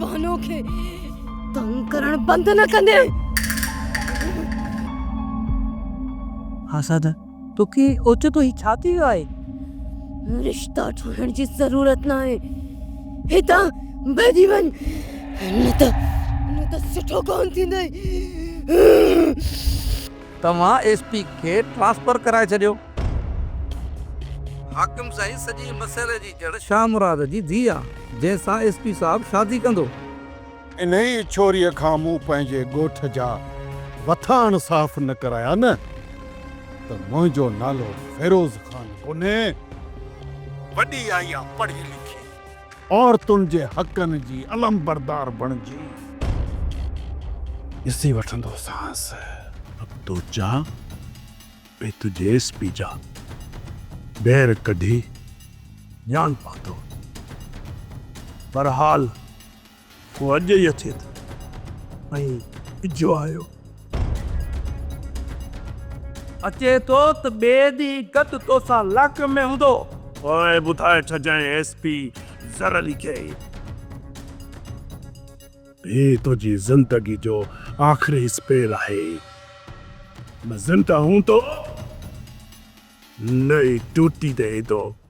बहनों खे तंग करण बंद न कंदे। आसाद तोखे ओचितो ही छा थी वियो आहे? रिश्ता ठोहण जी ज़रूरत न आहे, हितां भॼी वञ, न त सुठो कोन थींदई। तव्हां एसपी खे ट्रांसफर कराए छॾियो। हाकिम साईं सॼी मसइले जी जड़ शाह मुराद जी धीउ आहे, जंहिंसां एसपी साहब शादी कंदो। इन ई छोरीअ खां मूं पंहिंजे ॻोठ जा वथाण साफ़ न कराया न त मुंहिंजो नालो फिरोज़ खान कोन्हे। वॾी आई आहे पढ़ी लिखी, औरतुनि जे हक़नि जी अलम बरदार बणिजी। ॾिसी वठंदो सांस। अब तो जा मैं तुझे एसपी जा बैर कढी ॼाण पातो। बहरहाल वो अॼु ई अचे थो ऐं जो आयो अचे थो त ॿिए ॾींहुं गॾु तोसां लाक में हूंदो। ओए ॿुधाए छॾिजांइ एसपी ज़र अली खे ही तुंहिंजी ज़िंदगी जो आख़िरी स्पेल आहे। मैं ज़िंदा हूं तो नई टूटी दे दो।